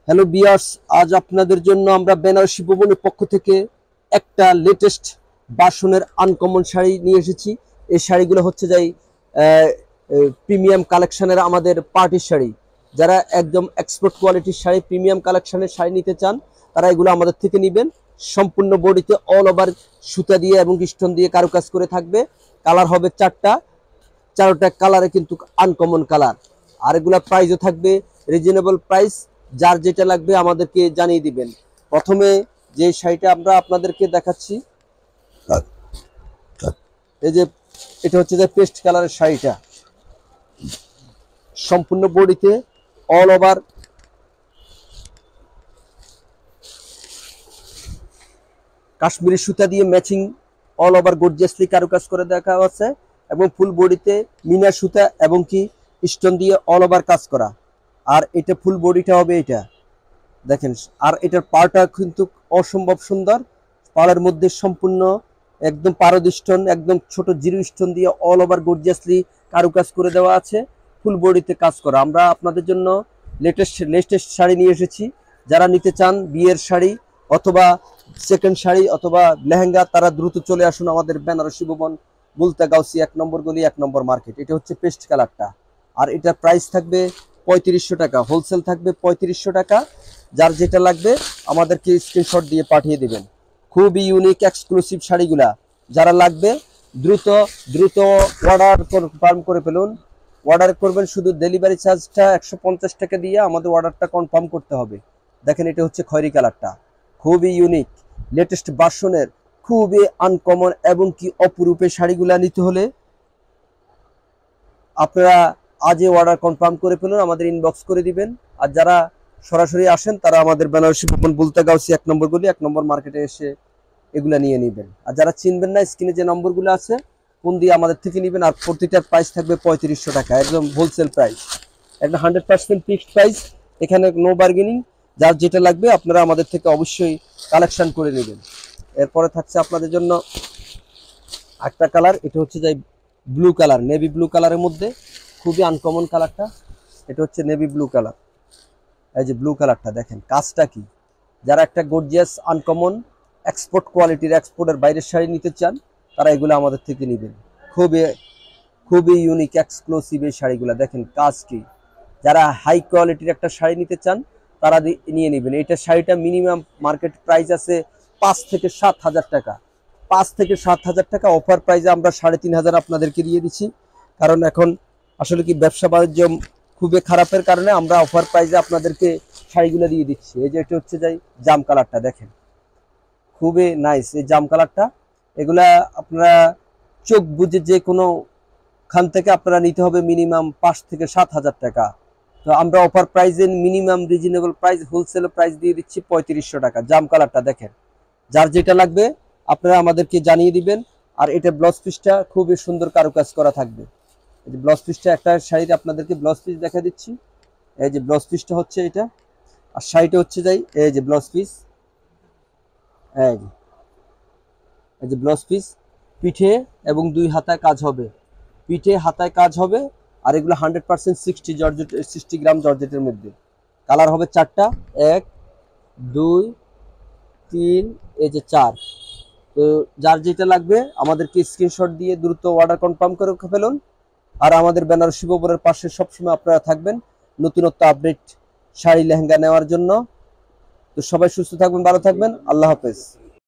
Hello বিয়ার্স, আজ আপনাদের জন্য আমরা বেনারসি ভবনের পক্ষ থেকে একটা লেটেস্ট বাসনের আনকমন শাড়ি নিয়ে এসেছি। এই শাড়িগুলো হচ্ছে যাই প্রিমিয়াম কালেকশনের আমাদের পার্টির শাড়ি। যারা একদম এক্সপোর্ট কোয়ালিটির শাড়ি, প্রিমিয়াম কালেকশনের শাড়ি নিতে চান, তারা এগুলো আমাদের থেকে নেবেন। সম্পূর্ণ বডিতে অল ওভার সুতা দিয়ে এবং স্টোন দিয়ে কারুকাজ করে থাকবে। কালার হবে চারটা কালারে কিন্তু আনকমন কালার। আর এগুলা প্রাইসও থাকবে রিজনেবল প্রাইস। যার যেটা লাগবে আমাদেরকে জানিয়ে দিবেন। প্রথমে যে শাড়িটা আমরা আপনাদেরকে দেখাচ্ছি, এই যে এটা হচ্ছে যে পেস্ট কালারের শাড়িটা, সম্পূর্ণ বডিতে অল ওভার কাশ্মীরি সুতা দিয়ে ম্যাচিং অল ওভার গর্জিয়াসলি কারুকাজ করে দেখা আছে এবং ফুল বডিতে মিনা সুতা এবং কি স্টোন দিয়ে অল ওভার কাজ করা। আর এটা ফুল বডিটা হবে এটা দেখেন। আর এটার পাড়টা কিন্তু অসম্ভব সুন্দর। পাড়ের মধ্যে সম্পূর্ণ একদম পারদ স্টোন, একদম ছোট জিরো স্টোন দিয়ে অল ওভার গর্জিয়াসলি কারুকাজ করে দেওয়া আছে, ফুল বডিতে কাজ করা। আমরা আপনাদের জন্য লেটেস্ট শাড়ি নিয়ে এসেছি। যারা নিতে চান বিয়ের শাড়ি অথবা সেকেন্ড শাড়ি অথবা লেহেঙ্গা, তারা দ্রুত চলে আসুন আমাদের বেনারসি ভবন, বুলতা গাউসি 1 নম্বর গলি 1 নম্বর মার্কেট। এটা হচ্ছে পেস্ট কালারটা। আর এটার প্রাইস থাকবে 3500 টাকা, হোলসেল থাকবে 3500 টাকা। যার যেটা লাগবে আমাদেরকে স্ক্রিনশট দিয়ে পাঠিয়ে দিবেন। খুবই ইউনিক এক্সক্লুসিভ শাড়িগুলা যারা লাগবে দ্রুত দ্রুত অর্ডার কনফার্ম করে ফেলুন। অর্ডার করবেন, শুধু ডেলিভারি চার্জটা 150 টাকা দিয়ে আমাদের অর্ডারটা কনফার্ম করতে হবে। দেখেন এটা হচ্ছে খয়েরি কালারটা, খুবই ইউনিক লেটেস্ট ভার্সনের, খুবই আনকমন এবং কি অপরূপের শাড়িগুলা নিতে হলে আপনারা আজই অর্ডার কনফার্ম করে ফেলুন, আমাদের ইনবক্স করে দিবেন। আর যারা সরাসরি আসেন তারা আমাদের বেনারসি ভবন, বুলতা গাউসি 1 নম্বর গলি 1 নম্বর মার্কেটে এসে এগুলা নিয়ে নেবেন। আর যারা চিনবেন না, স্ক্রিনে যে নম্বরগুলো আছে ফোন দিয়ে আমাদের থেকে নেবেন। আর প্রতিটার প্রাইস থাকবে 3500 টাকা, একদম হোলসেল প্রাইস, একদম 100% ফিক্সড প্রাইস। এখানে নো বার্গেনিং। যার যেটা লাগবে আপনারা আমাদের থেকে অবশ্যই কালেকশন করে নেবেন। এরপরে থাকছে আপনাদের জন্য একটা কালার, এটা হচ্ছে যে ব্লু কালার, নেভি ব্লু কালারের মধ্যে খুবই আনকমন কালারটা। এটা হচ্ছে নেভি ব্লু কালার। এই যে ব্লু কালারটা দেখেন কাজটা কি। যারা একটা গর্জিয়াস আনকমন এক্সপোর্ট কোয়ালিটির, এক্সপোর্টের বাইরের শাড়ি নিতে চান, তারা এগুলো আমাদের থেকে নেবেন। খুবই খুবই ইউনিক এক্সক্লুসিভ এই শাড়িগুলো দেখেন কাজ কি। যারা হাই কোয়ালিটির একটা শাড়ি নিতে চান তারা নিয়ে নেবেন। এটা শাড়িটা মিনিমাম মার্কেট প্রাইস আছে 5 থেকে 7 হাজার টাকা। 5 থেকে 7 হাজার টাকা অফার প্রাইসে আমরা 3500 আপনাদেরকে দিয়ে দিচ্ছি। কারণ এখন আসলে কি ব্যবসা বাণিজ্য খুবই খারাপের কারণে আমরা অফার প্রাইসে আপনাদেরকে শাড়িগুলো দিয়ে দিচ্ছি। এই যে এটা হচ্ছে যাই জাম কালারটা দেখেন, খুবই নাইস এই জাম কালারটা। এগুলা আপনারা চোখ বুঝে যে কোনো খান থেকে আপনারা নিতে হবে মিনিমাম 5 থেকে 7 হাজার টাকা। তো আমরা অফার প্রাইসে minimum reasonable price, wholesale price দিয়ে দিচ্ছি 3500 টাকা। জাম কালারটা দেখেন। যার যেটা লাগবে আপনারা আমাদেরকে জানিয়ে দিবেন। আর এটা ব্লাউজ পিসটা খুবই সুন্দর কারুকাজ করা থাকবে। এই যে ব্লাউজ পিসটা, একটা শাড়িতে আপনাদেরকে ব্লাউজ পিস দেখা দিচ্ছি। এই যে ব্লাউজ পিসটা হচ্ছে এটা, আর শাড়িটা হচ্ছে যাই এই যে ব্লাউজ পিস। এই যে ব্লাউজ পিস, পিঠে এবং 2 হাতায় কাজ হবে, পিঠে হাতায় কাজ হবে। আর এগুলো 100% 60 গ্রাম জর্জেটের মধ্যে। কালার হবে 4টা, 1 2 3, এই যে 4। তো যার যেটা লাগবে আমাদেরকে স্ক্রিনশট দিয়ে দ্রুত অর্ডার কনফার্ম করে ফেলুন। আর আমাদের বেনারসি ভবনের পাশে সবসময় আপনারা থাকবেন নতুনত্ব আপডেট শাড়ি লেহেঙ্গা নেওয়ার জন্য। তো সবাই সুস্থ থাকবেন, ভালো থাকবেন, আল্লাহ হাফেজ।